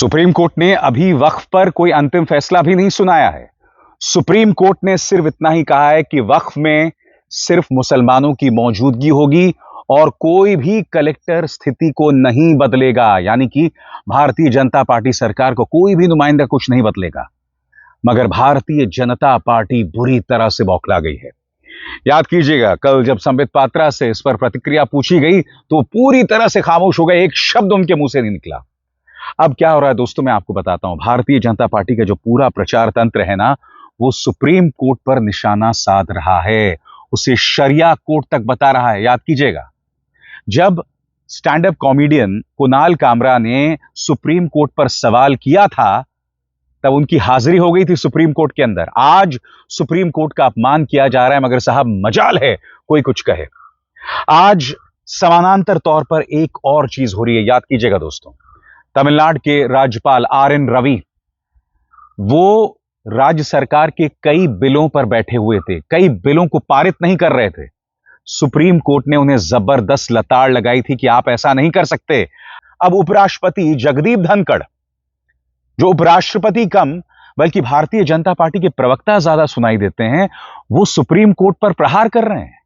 Supreme court ने अभी वक्फ पर कोई अंतिम फैसला भी नहीं सुनाया है। सुप्रीम कोर्ट ने सिर्फ इतना ही कहा है कि वक्फ में सिर्फ मुसलमानों की मौजूदगी होगी और कोई भी कलेक्टर स्थिति को नहीं बदलेगा, यानी कि भारतीय जनता पार्टी सरकार को कोई भी नुमाइंदा कुछ नहीं बदलेगा। मगर भारतीय जनता पार्टी बुरी तरह से बौखला गई है। याद कीजिएगा, कल जब संबित पात्रा से इस पर प्रतिक्रिया पूछी गई तो पूरी तरह से खामोश हो गए, एक शब्द उनके मुंह से नहीं निकला। अब क्या हो रहा है दोस्तों, मैं आपको बताता हूं। भारतीय जनता पार्टी का जो पूरा प्रचार तंत्र है ना, वो सुप्रीम कोर्ट पर निशाना साध रहा है, उसे शरिया कोर्ट तक बता रहा है। याद कीजिएगा, जब stand up comedian Kunal Kamra ने सुप्रीम कोर्ट पर सवाल किया था, तब उनकी हाजिरी हो गई थी सुप्रीम कोर्ट के अंदर। आज सुप्रीम कोर्ट का अपमान किया जा रहा है, मगर साहब मजाल है कोई कुछ कहे। आज समानांतर तौर पर एक और चीज हो रही है, याद कीजिएगा दोस्तों। तमिलनाडु के राज्यपाल आर.एन. रवि, वो राज्य सरकार के कई बिलों पर बैठे हुए थे, कई बिलों को पारित नहीं कर रहे थे। सुप्रीम कोर्ट ने उन्हें जबरदस्त लताड़ लगाई थी कि आप ऐसा नहीं कर सकते। अब उपराष्ट्रपति जगदीप धनखड़, जो उपराष्ट्रपति कम बल्कि भारतीय जनता पार्टी के प्रवक्ता ज्यादा सुनाई देते हैं, वो सुप्रीम कोर्ट पर प्रहार कर रहे हैं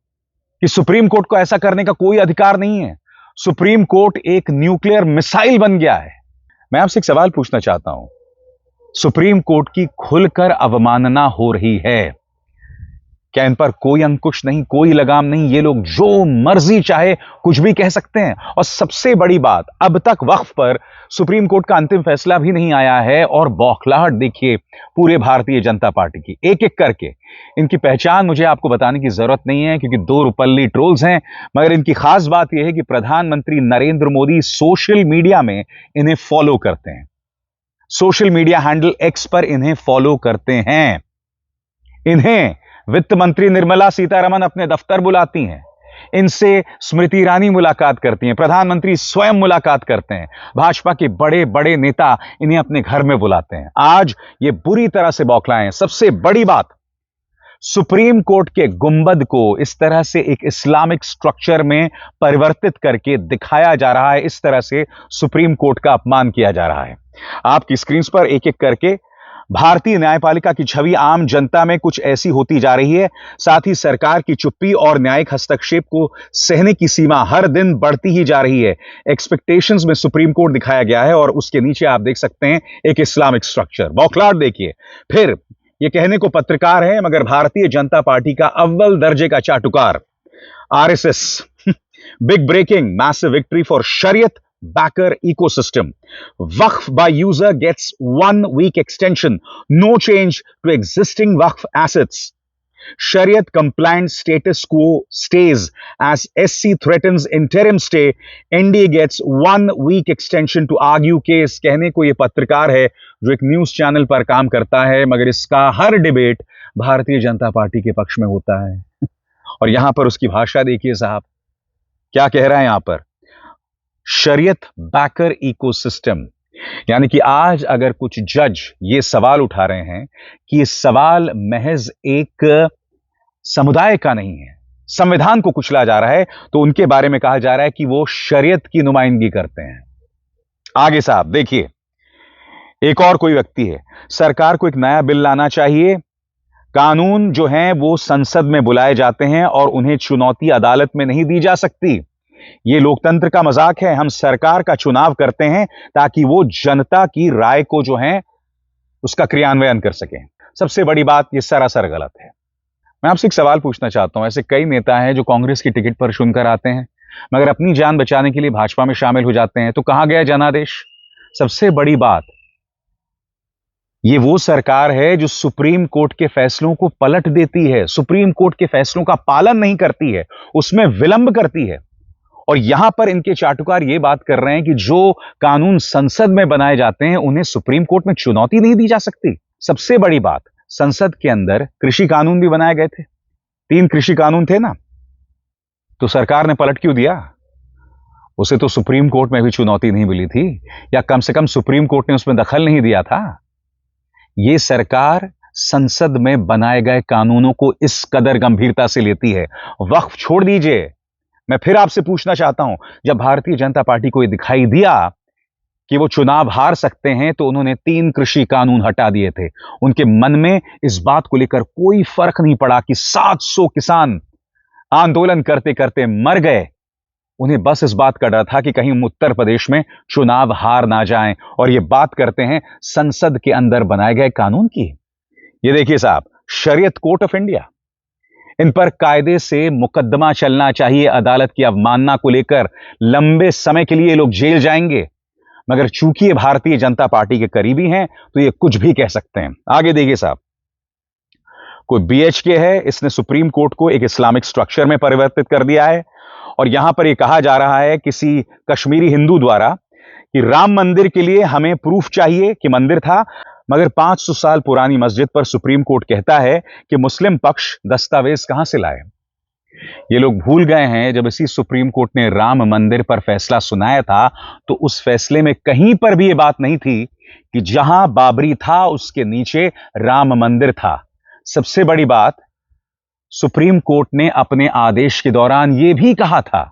कि सुप्रीम कोर्ट को ऐसा करने का कोई अधिकार नहीं है। सुप्रीम कोर्ट एक न्यूक्लियर मिसाइल बन गया है। मैं आपसे एक सवाल पूछना चाहता हूं। सुप्रीम कोर्ट की खुलकर अवमानना हो रही है, क्या इन पर कोई अंकुश नहीं, कोई लगाम नहीं? ये लोग जो मर्जी चाहे कुछ भी कह सकते हैं। और सबसे बड़ी बात, अब तक वक्फ पर सुप्रीम कोर्ट का अंतिम फैसला भी नहीं आया है और बौखलाहट देखिए पूरे भारतीय जनता पार्टी की। एक एक करके इनकी पहचान मुझे आपको बताने की जरूरत नहीं है, क्योंकि दो रुपल्ली ट्रोल्स हैं। मगर इनकी खास बात यह है कि प्रधानमंत्री नरेंद्र मोदी सोशल मीडिया में इन्हें फॉलो करते हैं, सोशल मीडिया हैंडल एक्स पर इन्हें फॉलो करते हैं। इन्हें वित्त मंत्री निर्मला सीतारमण अपने दफ्तर बुलाती हैं, इनसे स्मृति ईरानी मुलाकात करती हैं, प्रधानमंत्री स्वयं मुलाकात करते हैं, भाजपा के बड़े बड़े नेता इन्हें अपने घर में बुलाते हैं। आज ये बुरी तरह से बौखलाए हैं। सबसे बड़ी बात, सुप्रीम कोर्ट के गुंबद को इस तरह से एक इस्लामिक स्ट्रक्चर में परिवर्तित करके दिखाया जा रहा है। इस तरह से सुप्रीम कोर्ट का अपमान किया जा रहा है। आपकी स्क्रीन पर एक एक करके भारतीय न्यायपालिका की छवि आम जनता में कुछ ऐसी होती जा रही है। साथ ही सरकार की चुप्पी और न्यायिक हस्तक्षेप को सहने की सीमा हर दिन बढ़ती ही जा रही है। एक्सपेक्टेशंस में सुप्रीम कोर्ट दिखाया गया है और उसके नीचे आप देख सकते हैं एक इस्लामिक स्ट्रक्चर। बौखलाहट देखिए। फिर यह कहने को पत्रकार है, मगर भारतीय जनता पार्टी का अव्वल दर्जे का चाटुकार RSS. Big breaking, massive victory for शरीयत backer ecosystem. Waqf by user gets 1 week extension. No change to existing Waqf assets. Shariat compliant status quo stays as SC threatens interim stay. ND gets 1 week extension to argue case. कहने को ये पत्रकार है जो एक news channel पर काम करता है, मगर इसका हर डिबेट भारतीय जनता पार्टी के पक्ष में होता है। और यहां पर उसकी भाषा देखिए साहब, क्या कह रहा है यहां पर। शरीयत बैकर इकोसिस्टम, यानी कि आज अगर कुछ जज ये सवाल उठा रहे हैं कि ये सवाल महज एक समुदाय का नहीं है, संविधान को कुचला जा रहा है, तो उनके बारे में कहा जा रहा है कि वो शरीयत की नुमाइंदगी करते हैं। आगे साहब देखिए, एक और कोई व्यक्ति है, सरकार को एक नया बिल लाना चाहिए। कानून जो हैं वो संसद में बुलाए जाते हैं और उन्हें चुनौती अदालत में नहीं दी जा सकती। ये लोकतंत्र का मजाक है। हम सरकार का चुनाव करते हैं ताकि वो जनता की राय को जो है उसका क्रियान्वयन कर सके। सबसे बड़ी बात, ये सरासर गलत है। मैं आपसे एक सवाल पूछना चाहता हूं। ऐसे कई नेता हैं जो कांग्रेस की टिकट पर चुनकर आते हैं, मगर अपनी जान बचाने के लिए भाजपा में शामिल हो जाते हैं। तो कहां गया जनादेश? सबसे बड़ी बात, ये वो सरकार है जो सुप्रीम कोर्ट के फैसलों को पलट देती है, सुप्रीम कोर्ट के फैसलों का पालन नहीं करती है, उसमें विलंब करती है। और यहां पर इनके चाटुकार यह बात कर रहे हैं कि जो कानून संसद में बनाए जाते हैं उन्हें सुप्रीम कोर्ट में चुनौती नहीं दी जा सकती। सबसे बड़ी बात, संसद के अंदर कृषि कानून भी बनाए गए थे, 3 कृषि कानून थे ना, तो सरकार ने पलट क्यों दिया? उसे तो सुप्रीम कोर्ट में भी चुनौती नहीं मिली थी, या कम से कम सुप्रीम कोर्ट ने उसमें दखल नहीं दिया था। यह सरकार संसद में बनाए गए कानूनों को इस कदर गंभीरता से लेती है। वक्फ छोड़ दीजिए, मैं फिर आपसे पूछना चाहता हूं, जब भारतीय जनता पार्टी को यह दिखाई दिया कि वो चुनाव हार सकते हैं, तो उन्होंने 3 कृषि कानून हटा दिए थे। उनके मन में इस बात को लेकर कोई फर्क नहीं पड़ा कि 700 किसान आंदोलन करते करते मर गए। उन्हें बस इस बात का डर था कि कहीं उत्तर प्रदेश में चुनाव हार ना जाएं। और ये बात करते हैं संसद के अंदर बनाए गए कानून की। ये देखिए साहब, शरीयत कोर्ट ऑफ इंडिया, इन पर कायदे से मुकदमा चलना चाहिए। अदालत की अवमानना को लेकर लंबे समय के लिए लोग जेल जाएंगे, मगर चूंकि ये भारतीय जनता पार्टी के करीबी हैं, तो ये कुछ भी कह सकते हैं। आगे देखिए साहब, कोई बीएचके है, इसने सुप्रीम कोर्ट को एक इस्लामिक स्ट्रक्चर में परिवर्तित कर दिया है। और यहां पर यह कहा जा रहा है किसी कश्मीरी हिंदू द्वारा कि राम मंदिर के लिए हमें प्रूफ चाहिए कि मंदिर था, मगर 500 साल पुरानी मस्जिद पर सुप्रीम कोर्ट कहता है कि मुस्लिम पक्ष दस्तावेज कहां से लाए। ये लोग भूल गए हैं, जब इसी सुप्रीम कोर्ट ने राम मंदिर पर फैसला सुनाया था, तो उस फैसले में कहीं पर भी यह बात नहीं थी कि जहां बाबरी था उसके नीचे राम मंदिर था। सबसे बड़ी बात, सुप्रीम कोर्ट ने अपने आदेश के दौरान यह भी कहा था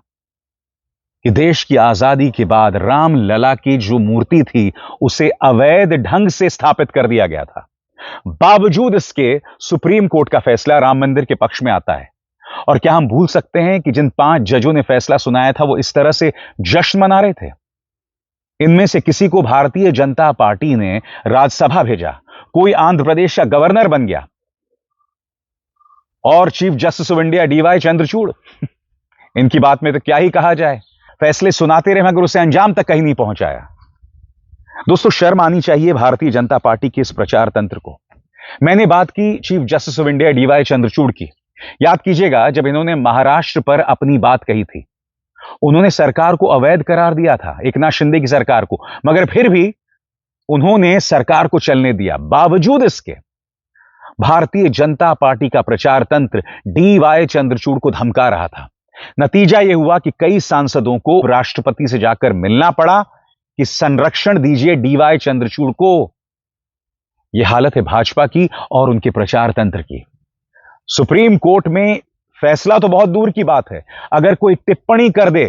कि देश की आजादी के बाद राम लला की जो मूर्ति थी उसे अवैध ढंग से स्थापित कर दिया गया था। बावजूद इसके सुप्रीम कोर्ट का फैसला राम मंदिर के पक्ष में आता है। और क्या हम भूल सकते हैं कि जिन 5 जजों ने फैसला सुनाया था वो इस तरह से जश्न मना रहे थे। इनमें से किसी को भारतीय जनता पार्टी ने राज्यसभा भेजा, कोई आंध्र प्रदेश का गवर्नर बन गया, और chief justice of India DY Chandrachud, इनकी बात में तो क्या ही कहा जाए। फैसले सुनाते रहे मगर उसे अंजाम तक कहीं नहीं पहुंचाया। दोस्तों, शर्म आनी चाहिए भारतीय जनता पार्टी के इस प्रचार तंत्र को। मैंने बात की chief justice of India DY Chandrachud की। याद कीजिएगा, जब इन्होंने महाराष्ट्र पर अपनी बात कही थी, उन्होंने सरकार को अवैध करार दिया था, एकनाथ शिंदे की सरकार को, मगर फिर भी उन्होंने सरकार को चलने दिया। बावजूद इसके भारतीय जनता पार्टी का प्रचार तंत्र डीवाई चंद्रचूड़ को धमका रहा था। नतीजा यह हुआ कि कई सांसदों को राष्ट्रपति से जाकर मिलना पड़ा कि संरक्षण दीजिए डीवाई चंद्रचूड़ को। यह हालत है भाजपा की और उनके प्रचार तंत्र की। सुप्रीम कोर्ट में फैसला तो बहुत दूर की बात है, अगर कोई टिप्पणी कर दे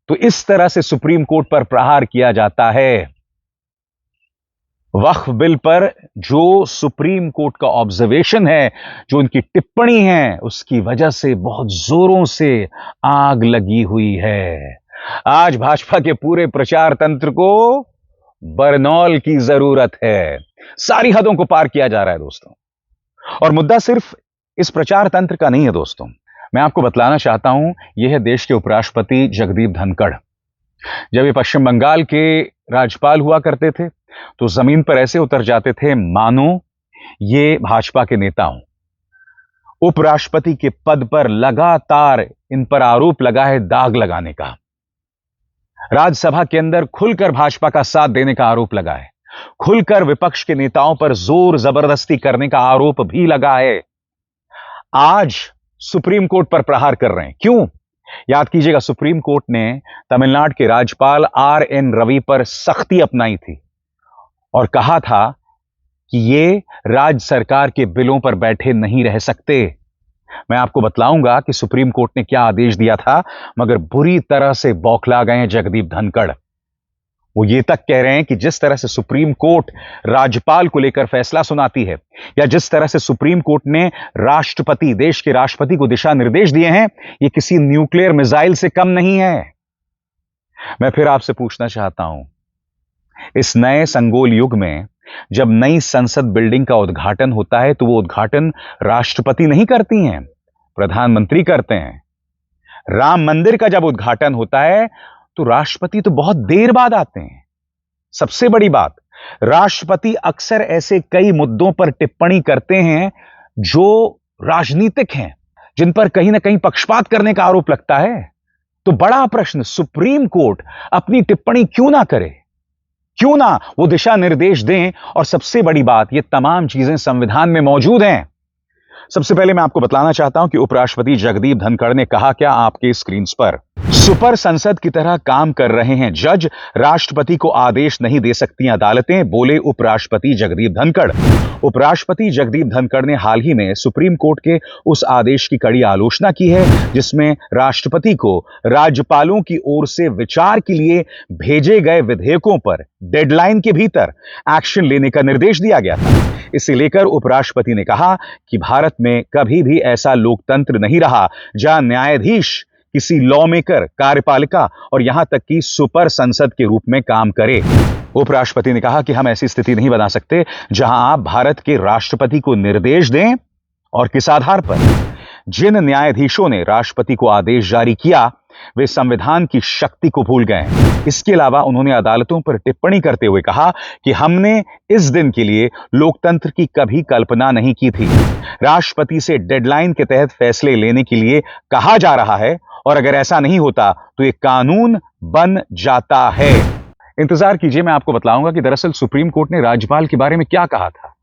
तो इस तरह से सुप्रीम कोर्ट पर प्रहार किया जाता है। वक्फ बिल पर जो सुप्रीम कोर्ट का ऑब्जर्वेशन है, जो उनकी टिप्पणी है, उसकी वजह से बहुत जोरों से आग लगी हुई है। आज भाजपा के पूरे प्रचार तंत्र को बरनौल की जरूरत है। सारी हदों को पार किया जा रहा है दोस्तों। और मुद्दा सिर्फ इस प्रचार तंत्र का नहीं है दोस्तों, मैं आपको बतलाना चाहता हूं, यह है देश के उपराष्ट्रपति जगदीप धनखड़। जब ये पश्चिम बंगाल के राज्यपाल हुआ करते थे, तो जमीन पर ऐसे उतर जाते थे मानो ये भाजपा के नेता हों। उपराष्ट्रपति के पद पर लगातार इन पर आरोप लगा है दाग लगाने का। राज्यसभा के अंदर खुलकर भाजपा का साथ देने का आरोप लगा है, खुलकर विपक्ष के नेताओं पर जोर जबरदस्ती करने का आरोप भी लगा है। आज सुप्रीम कोर्ट पर प्रहार कर रहे हैं। क्यों? याद कीजिएगा, सुप्रीम कोर्ट ने तमिलनाडु के राज्यपाल आर.एन. रवि पर सख्ती अपनाई थी और कहा था कि ये राज्य सरकार के बिलों पर बैठे नहीं रह सकते। मैं आपको बतलाऊंगा कि सुप्रीम कोर्ट ने क्या आदेश दिया था, मगर बुरी तरह से बौखला गए हैं जगदीप धनखड़। वो ये तक कह रहे हैं कि जिस तरह से सुप्रीम कोर्ट राज्यपाल को लेकर फैसला सुनाती है, या जिस तरह से सुप्रीम कोर्ट ने राष्ट्रपति, देश के राष्ट्रपति को दिशा निर्देश दिए हैं, ये किसी न्यूक्लियर मिसाइल से कम नहीं है। मैं फिर आपसे पूछना चाहता हूं, इस नए संगोल युग में जब नई संसद बिल्डिंग का उद्घाटन होता है, तो वो उद्घाटन राष्ट्रपति नहीं करती हैं, प्रधानमंत्री करते हैं। राम मंदिर का जब उद्घाटन होता है तो राष्ट्रपति तो बहुत देर बाद आते हैं। सबसे बड़ी बात, राष्ट्रपति अक्सर ऐसे कई मुद्दों पर टिप्पणी करते हैं जो राजनीतिक हैं, जिन पर कहीं ना कहीं पक्षपात करने का आरोप लगता है। तो बड़ा प्रश्न, सुप्रीम कोर्ट अपनी टिप्पणी क्यों ना करे, क्यों ना वो दिशा निर्देश दें। और सबसे बड़ी बात, ये तमाम चीजें संविधान में मौजूद हैं। सबसे पहले मैं आपको बतलाना चाहता हूं कि उपराष्ट्रपति जगदीप धनखड़ ने कहा क्या आपके स्क्रीन पर। सुपर संसद की तरह काम कर रहे हैं जज, राष्ट्रपति को आदेश नहीं दे सकती अदालतें, बोले उपराष्ट्रपति जगदीप धनखड़। उपराष्ट्रपति जगदीप धनखड़ ने हाल ही में सुप्रीम कोर्ट के उस आदेश की कड़ी आलोचना की है जिसमें राष्ट्रपति को राज्यपालों की ओर से विचार के लिए भेजे गए विधेयकों पर डेडलाइन के भीतर एक्शन लेने का निर्देश दिया गया था। इसे लेकर उपराष्ट्रपति ने कहा कि भारत में कभी भी ऐसा लोकतंत्र नहीं रहा जहां न्यायाधीश किसी लॉ मेकर, कार्यपालिका और यहां तक कि सुपर संसद के रूप में काम करे। उपराष्ट्रपति ने कहा कि हम ऐसी स्थिति नहीं बना सकते जहां आप भारत के राष्ट्रपति को निर्देश दें और किस आधार पर। जिन न्यायाधीशों ने राष्ट्रपति को आदेश जारी किया वे संविधान की शक्ति को भूल गए। इसके अलावा उन्होंने अदालतों पर टिप्पणी करते हुए कहा कि हमने इस दिन के लिए लोकतंत्र की कभी कल्पना नहीं की थी। राष्ट्रपति से डेडलाइन के तहत फैसले लेने के लिए कहा जा रहा है और अगर ऐसा नहीं होता तो यह कानून बन जाता है। इंतजार कीजिए, मैं आपको बतलाऊंगा कि दरअसल सुप्रीम कोर्ट ने राज्यपाल के बारे में क्या कहा था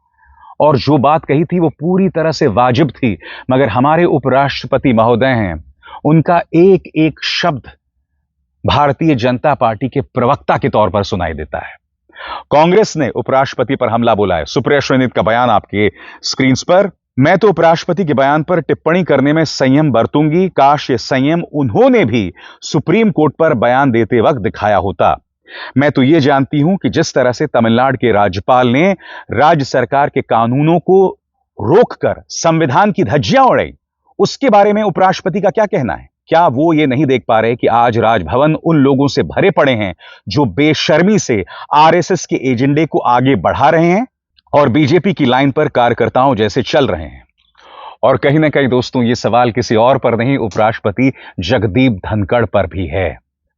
और जो बात कही थी वो पूरी तरह से वाजिब थी, मगर हमारे उपराष्ट्रपति महोदय हैं, उनका एक एक शब्द भारतीय जनता पार्टी के प्रवक्ता के तौर पर सुनाई देता है। कांग्रेस ने उपराष्ट्रपति पर हमला बोला है। सुप्रिया श्रीनित का बयान आपके स्क्रीन पर। मैं तो उपराष्ट्रपति के बयान पर टिप्पणी करने में संयम बरतूंगी, काश ये संयम उन्होंने भी सुप्रीम कोर्ट पर बयान देते वक्त दिखाया होता। मैं तो यह जानती हूं कि जिस तरह से तमिलनाडु के राज्यपाल ने राज्य सरकार के कानूनों को रोककर संविधान की धज्जियां उड़ाई, उसके बारे में उपराष्ट्रपति का क्या कहना है? क्या वो ये नहीं देख पा रहे कि आज राजभवन उन लोगों से भरे पड़े हैं जो बेशर्मी से आरएसएस के एजेंडे को आगे बढ़ा रहे हैं और बीजेपी की लाइन पर कार्यकर्ताओं जैसे चल रहे हैं? और कहीं ना कहीं दोस्तों ये सवाल किसी और पर नहीं, उपराष्ट्रपति जगदीप धनखड़ पर भी है।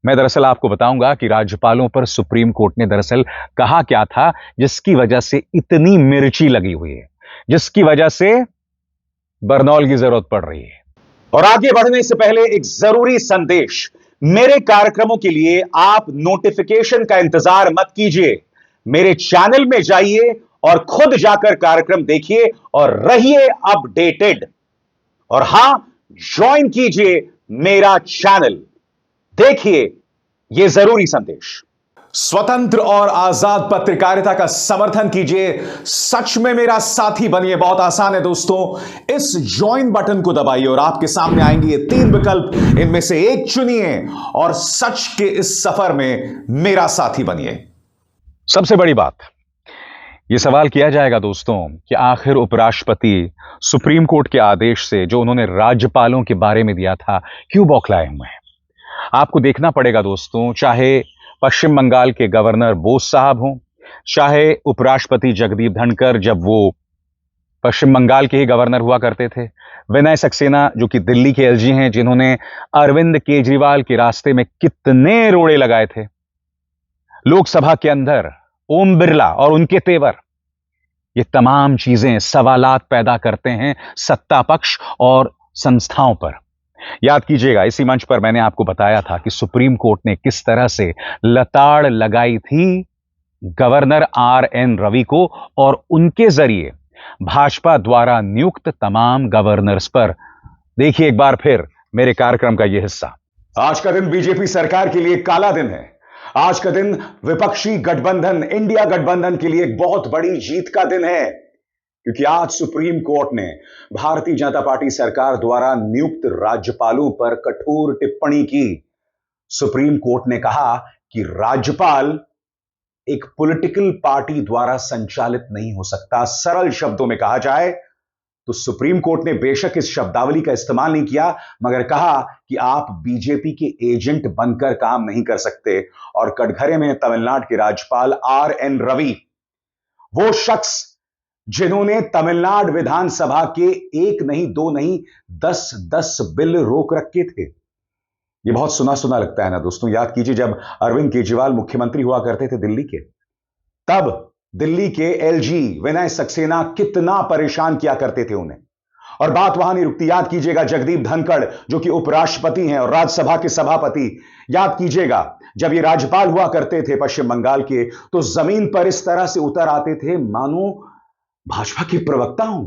मैं दरअसल आपको बताऊंगा कि राज्यपालों पर सुप्रीम कोर्ट ने दरअसल कहा क्या था जिसकी वजह से इतनी मिर्ची लगी हुई है, जिसकी वजह से बरनौल की जरूरत पड़ रही है। और आगे बढ़ने से पहले एक जरूरी संदेश, मेरे कार्यक्रमों के लिए आप नोटिफिकेशन का इंतजार मत कीजिए, मेरे चैनल में जाइए और खुद जाकर कार्यक्रम देखिए और रहिए अपडेटेड। और हां, ज्वाइन कीजिए मेरा चैनल, देखिए यह जरूरी संदेश। स्वतंत्र और आजाद पत्रकारिता का समर्थन कीजिए, सच में मेरा साथी बनिए। बहुत आसान है दोस्तों, इस ज्वाइन बटन को दबाइए और आपके सामने आएंगे ये 3 विकल्प, इनमें से एक चुनिए और सच के इस सफर में मेरा साथी बनिए। सबसे बड़ी बात, यह सवाल किया जाएगा दोस्तों कि आखिर उपराष्ट्रपति सुप्रीम कोर्ट के आदेश से जो उन्होंने राज्यपालों के बारे में दिया था क्यों बौखलाए हुए हैं? आपको देखना पड़ेगा दोस्तों, चाहे पश्चिम बंगाल के गवर्नर बोस साहब हों, चाहे उपराष्ट्रपति जगदीप धनखड़ जब वो पश्चिम बंगाल के ही गवर्नर हुआ करते थे, विनय सक्सेना जो कि दिल्ली के एलजी हैं, जिन्होंने अरविंद केजरीवाल के रास्ते में कितने रोड़े लगाए थे, लोकसभा के अंदर ओम बिरला और उनके तेवर, ये तमाम चीजें सवालात पैदा करते हैं सत्ता पक्ष और संस्थाओं पर। याद कीजिएगा, इसी मंच पर मैंने आपको बताया था कि सुप्रीम कोर्ट ने किस तरह से लताड़ लगाई थी गवर्नर आर.एन. रवि को और उनके जरिए भाजपा द्वारा नियुक्त तमाम गवर्नर्स पर। देखिए एक बार फिर मेरे कार्यक्रम का यह हिस्सा। आज का दिन बीजेपी सरकार के लिए काला दिन है। आज का दिन विपक्षी गठबंधन इंडिया गठबंधन के लिए एक बहुत बड़ी जीत का दिन है, क्योंकि आज सुप्रीम कोर्ट ने भारतीय जनता पार्टी सरकार द्वारा नियुक्त राज्यपालों पर कठोर टिप्पणी की। सुप्रीम कोर्ट ने कहा कि राज्यपाल एक पॉलिटिकल पार्टी द्वारा संचालित नहीं हो सकता। सरल शब्दों में कहा जाए तो सुप्रीम कोर्ट ने बेशक इस शब्दावली का इस्तेमाल नहीं किया, मगर कहा कि आप बीजेपी के एजेंट बनकर काम नहीं कर सकते। और कटघरे में तमिलनाडु के राज्यपाल आर.एन. रवि, वो शख्स जिन्होंने तमिलनाडु विधानसभा के 1 नहीं 2 नहीं 10 बिल रोक रखे थे। ये बहुत सुना सुना लगता है ना दोस्तों। याद कीजिए, जब अरविंद केजरीवाल मुख्यमंत्री हुआ करते थे दिल्ली के, तब दिल्ली के एलजी विनय सक्सेना कितना परेशान किया करते थे उन्हें। और बात वहां नहीं रुकती। याद कीजिएगा, जगदीप धनखड़ जो कि उपराष्ट्रपति हैं और राज्यसभा के सभापति, याद कीजिएगा जब ये राज्यपाल हुआ करते थे पश्चिम बंगाल के, तो जमीन पर इस तरह से उतर आते थे मानो भाजपा के प्रवक्ता हूं।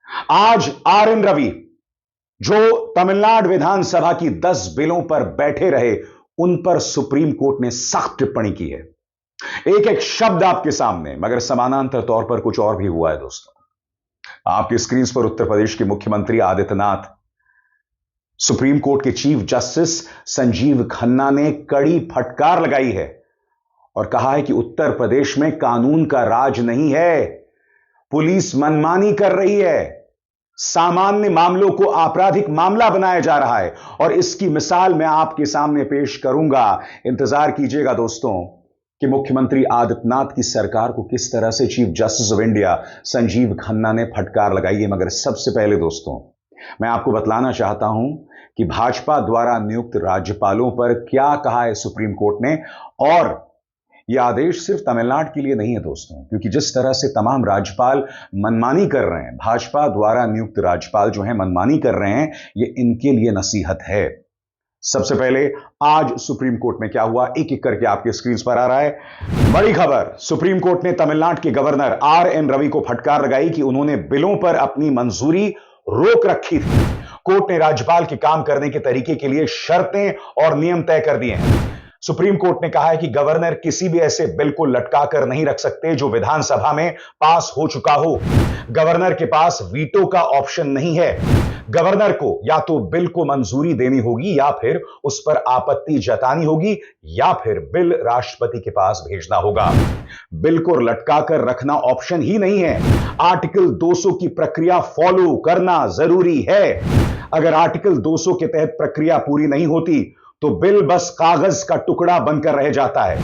आज आर एन रवि, जो तमिलनाडु विधानसभा की 10 बिलों पर बैठे रहे, उन पर सुप्रीम कोर्ट ने सख्त टिप्पणी की है। एक एक शब्द आपके सामने, मगर समानांतर तौर पर कुछ और भी हुआ है दोस्तों। आपकी स्क्रीन पर उत्तर प्रदेश के मुख्यमंत्री आदित्यनाथ, सुप्रीम कोर्ट के चीफ जस्टिस संजीव खन्ना ने कड़ी फटकार लगाई है और कहा है कि उत्तर प्रदेश में कानून का राज नहीं है, पुलिस मनमानी कर रही है, सामान्य मामलों को आपराधिक मामला बनाया जा रहा है और इसकी मिसाल मैं आपके सामने पेश करूंगा। इंतजार कीजिएगा दोस्तों कि मुख्यमंत्री आदित्यनाथ की सरकार को किस तरह से chief justice of India Sanjeev Khanna ने फटकार लगाई है। मगर सबसे पहले दोस्तों, मैं आपको बतलाना चाहता हूं कि भाजपा द्वारा नियुक्त राज्यपालों पर क्या कहा है सुप्रीम कोर्ट ने, और यह आदेश सिर्फ तमिलनाडु के लिए नहीं है दोस्तों, क्योंकि जिस तरह से तमाम राज्यपाल मनमानी कर रहे हैं, भाजपा द्वारा नियुक्त राज्यपाल जो हैं मनमानी कर रहे हैं, यह इनके लिए नसीहत है। सबसे पहले आज सुप्रीम कोर्ट में क्या हुआ, एक एक करके आपके स्क्रीन पर आ रहा है। बड़ी खबर, सुप्रीम कोर्ट ने तमिलनाडु के गवर्नर आर एन रवि को फटकार लगाई कि उन्होंने बिलों पर अपनी मंजूरी रोक रखी थी। कोर्ट ने राज्यपाल के काम करने के तरीके के लिए शर्तें और नियम तय कर दिए हैं। सुप्रीम कोर्ट ने कहा है कि गवर्नर किसी भी ऐसे बिल को लटका कर नहीं रख सकते जो विधानसभा में पास हो चुका हो। गवर्नर के पास वीटो का ऑप्शन नहीं है। गवर्नर को या तो बिल को मंजूरी देनी होगी या फिर उस पर आपत्ति जतानी होगी या फिर बिल राष्ट्रपति के पास भेजना होगा। बिल को लटका कर रखना ऑप्शन ही नहीं है। आर्टिकल 200 की प्रक्रिया फॉलो करना जरूरी है। अगर आर्टिकल 200 के तहत प्रक्रिया पूरी नहीं होती तो बिल बस कागज का टुकड़ा बनकर रह जाता है।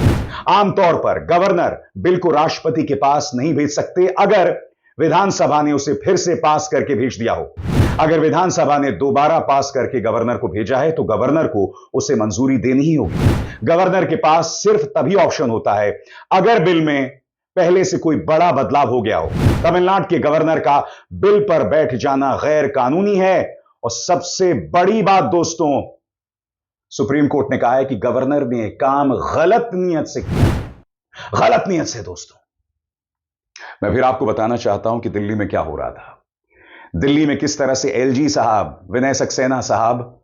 आमतौर पर गवर्नर बिल को राष्ट्रपति के पास नहीं भेज सकते अगर विधानसभा ने उसे फिर से पास करके भेज दिया हो। अगर विधानसभा ने दोबारा पास करके गवर्नर को भेजा है तो गवर्नर को उसे मंजूरी देनी ही होगी। गवर्नर के पास सिर्फ तभी ऑप्शन होता है अगर बिल में पहले से कोई बड़ा बदलाव हो गया हो। तमिलनाडु के गवर्नर का बिल पर बैठ जाना गैर कानूनी है। और सबसे बड़ी बात दोस्तों, सुप्रीम कोर्ट ने कहा है कि गवर्नर ने काम गलत नियत से किया। गलत नियत से दोस्तों। मैं फिर आपको बताना चाहता हूं कि दिल्ली में क्या हो रहा था। दिल्ली में किस तरह से एलजी साहब, विनय सक्सेना साहब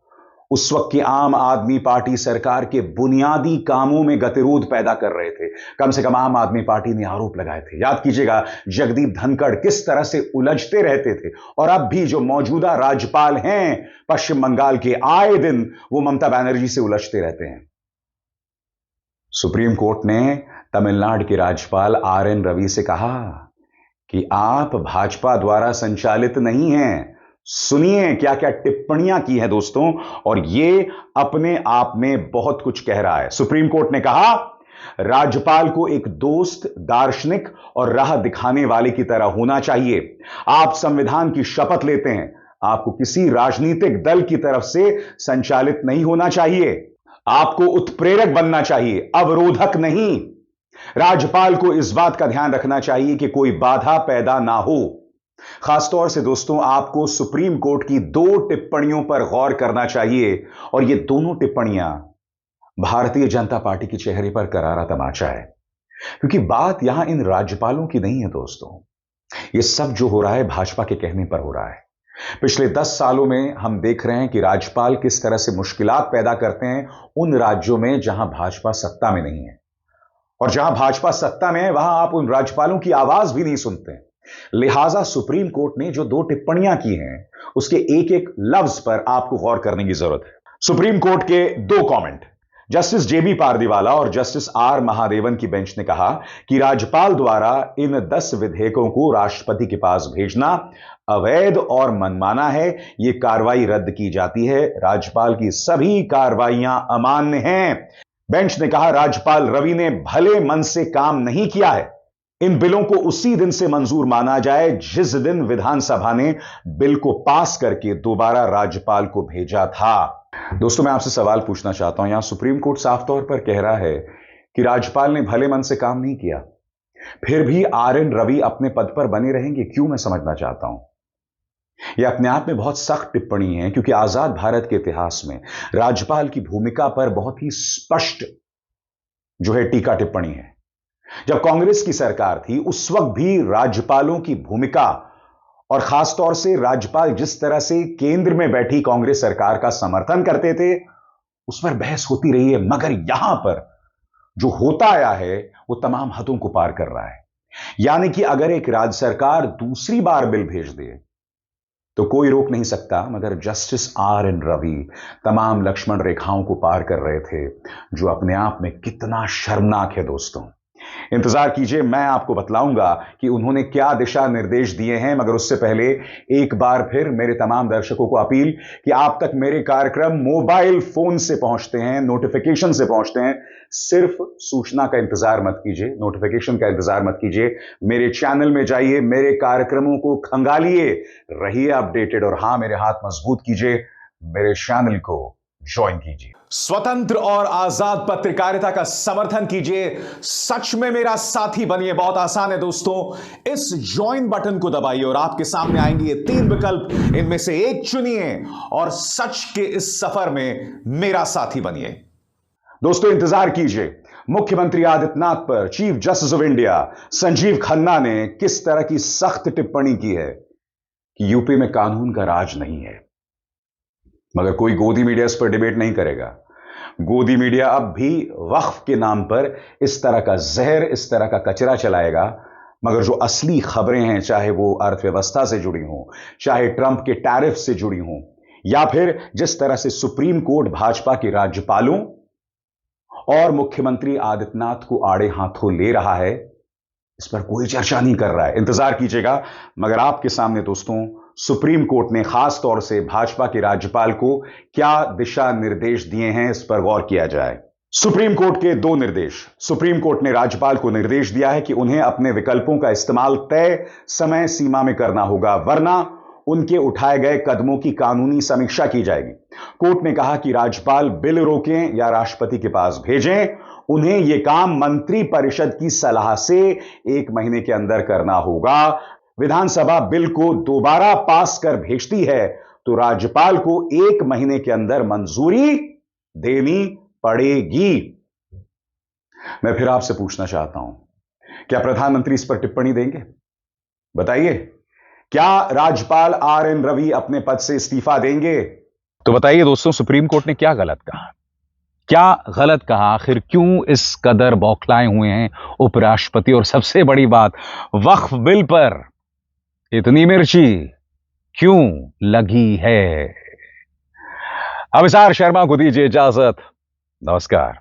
उस वक्त की आम आदमी पार्टी सरकार के बुनियादी कामों में गतिरोध पैदा कर रहे थे। कम से कम आम आदमी पार्टी ने आरोप लगाए थे। याद कीजिएगा जगदीप धनखड़ किस तरह से उलझते रहते थे। और अब भी जो मौजूदा राज्यपाल हैं पश्चिम बंगाल के, आए दिन वो ममता बनर्जी से उलझते रहते हैं। सुप्रीम कोर्ट ने तमिलनाडु के राज्यपाल आर एन रवि से कहा कि आप भाजपा द्वारा संचालित नहीं हैं। सुनिए क्या क्या टिप्पणियां की हैं दोस्तों, और ये अपने आप में बहुत कुछ कह रहा है। सुप्रीम कोर्ट ने कहा राज्यपाल को एक दोस्त, दार्शनिक और राह दिखाने वाले की तरह होना चाहिए। आप संविधान की शपथ लेते हैं, आपको किसी राजनीतिक दल की तरफ से संचालित नहीं होना चाहिए। आपको उत्प्रेरक बनना चाहिए, अवरोधक नहीं। राज्यपाल को इस बात का ध्यान रखना चाहिए कि कोई बाधा पैदा ना हो। खासतौर से दोस्तों आपको सुप्रीम कोर्ट की 2 टिप्पणियों पर गौर करना चाहिए, और ये दोनों टिप्पणियां भारतीय जनता पार्टी के चेहरे पर करारा तमाचा है। क्योंकि बात यहां इन राज्यपालों की नहीं है दोस्तों, ये सब जो हो रहा है भाजपा के कहने पर हो रहा है। पिछले 10 सालों में हम देख रहे हैं कि राज्यपाल किस तरह से मुश्किलात पैदा करते हैं उन राज्यों में जहां भाजपा सत्ता में नहीं है, और जहां भाजपा सत्ता में है वहां आप उन राज्यपालों की आवाज भी नहीं सुनते। लिहाजा सुप्रीम कोर्ट ने जो 2 टिप्पणियां की हैं उसके एक एक लफ्ज पर आपको गौर करने की जरूरत है। सुप्रीम कोर्ट के 2 कमेंट, जस्टिस जेबी पारदीवाला और जस्टिस आर महादेवन की बेंच ने कहा कि राज्यपाल द्वारा इन 10 विधेयकों को राष्ट्रपति के पास भेजना अवैध और मनमाना है। यह कार्रवाई रद्द की जाती है। राज्यपाल की सभी कार्रवाइयां अमान्य हैं। बेंच ने कहा राज्यपाल रवि ने भले मन से काम नहीं किया है। इन बिलों को उसी दिन से मंजूर माना जाए जिस दिन विधानसभा ने बिल को पास करके दोबारा राज्यपाल को भेजा था। दोस्तों मैं आपसे सवाल पूछना चाहता हूं, यहां सुप्रीम कोर्ट साफ तौर पर कह रहा है कि राज्यपाल ने भले मन से काम नहीं किया, फिर भी आर एन रवि अपने पद पर बने रहेंगे। क्यों, मैं समझना चाहता हूं। यह अपने आप में बहुत सख्त टिप्पणी है, क्योंकि आजाद भारत के इतिहास में राज्यपाल की भूमिका पर बहुत ही स्पष्ट जो है टीका टिप्पणी है। जब कांग्रेस की सरकार थी उस वक्त भी राज्यपालों की भूमिका और खासतौर से राज्यपाल जिस तरह से केंद्र में बैठी कांग्रेस सरकार का समर्थन करते थे, उस पर बहस होती रही है। मगर यहां पर जो होता आया है वो तमाम हदों को पार कर रहा है। यानी कि अगर एक राज्य सरकार दूसरी बार बिल भेज दे तो कोई रोक नहीं सकता, मगर जस्टिस RN रवि तमाम लक्ष्मण रेखाओं को पार कर रहे थे, जो अपने आप में कितना शर्मनाक है दोस्तों। इंतजार कीजिए, मैं आपको बतलाऊंगा कि उन्होंने क्या दिशा निर्देश दिए हैं। मगर उससे पहले एक बार फिर मेरे तमाम दर्शकों को अपील कि आप तक मेरे कार्यक्रम मोबाइल फोन से पहुंचते हैं, नोटिफिकेशन से पहुंचते हैं। सिर्फ सूचना का इंतजार मत कीजिए, नोटिफिकेशन का इंतजार मत कीजिए। मेरे चैनल में जाइए, मेरे कार्यक्रमों को खंगालिए, रहिए अपडेटेड और हां, मेरे हाथ मजबूत कीजिए, मेरे चैनल को ज्वाइन कीजिए। स्वतंत्र और आजाद पत्रकारिता का समर्थन कीजिए, सच में मेरा साथी बनिए। बहुत आसान है दोस्तों, इस ज्वाइन बटन को दबाइए और आपके सामने आएंगे ये 3 विकल्प, इनमें से एक चुनिए और सच के इस सफर में मेरा साथी बनिए। दोस्तों इंतजार कीजिए, मुख्यमंत्री आदित्यनाथ पर chief justice of India Sanjeev Khanna ने किस तरह की सख्त टिप्पणी की है कि यूपी में कानून का राज नहीं है। मगर कोई गोदी मीडिया इस पर डिबेट नहीं करेगा। गोदी मीडिया अब भी वक्फ के नाम पर इस तरह का जहर, इस तरह का कचरा चलाएगा। मगर जो असली खबरें हैं, चाहे वो अर्थव्यवस्था से जुड़ी हों, चाहे ट्रंप के टैरिफ से जुड़ी हों, या फिर जिस तरह से सुप्रीम कोर्ट भाजपा के राज्यपालों और मुख्यमंत्री आदित्यनाथ को आड़े हाथों ले रहा है, इस पर कोई चर्चा नहीं कर रहा है। इंतजार कीजिएगा। मगर आपके सामने दोस्तों, सुप्रीम कोर्ट ने खास तौर से भाजपा के राज्यपाल को क्या दिशा निर्देश दिए हैं, इस पर गौर किया जाए। सुप्रीम कोर्ट के 2 निर्देश। सुप्रीम कोर्ट ने राज्यपाल को निर्देश दिया है कि उन्हें अपने विकल्पों का इस्तेमाल तय समय सीमा में करना होगा, वरना उनके उठाए गए कदमों की कानूनी समीक्षा की जाएगी। कोर्ट ने कहा कि राज्यपाल बिल रोकें या राष्ट्रपति के पास भेजें, उन्हें यह काम मंत्री परिषद की सलाह से 1 महीने के अंदर करना होगा। विधानसभा बिल को दोबारा पास कर भेजती है तो राज्यपाल को 1 महीने के अंदर मंजूरी देनी पड़ेगी। मैं फिर आपसे पूछना चाहता हूं, क्या प्रधानमंत्री इस पर टिप्पणी देंगे? बताइए, क्या राज्यपाल RN रवि अपने पद से इस्तीफा देंगे? तो बताइए दोस्तों, सुप्रीम कोर्ट ने क्या गलत कहा? क्या गलत कहा? आखिर क्यों इस कदर बौखलाए हुए हैं उपराष्ट्रपति? और सबसे बड़ी बात, वक्फ बिल पर इतनी मिर्ची क्यों लगी है? अभिसार शर्मा को दीजिए इजाजत। नमस्कार।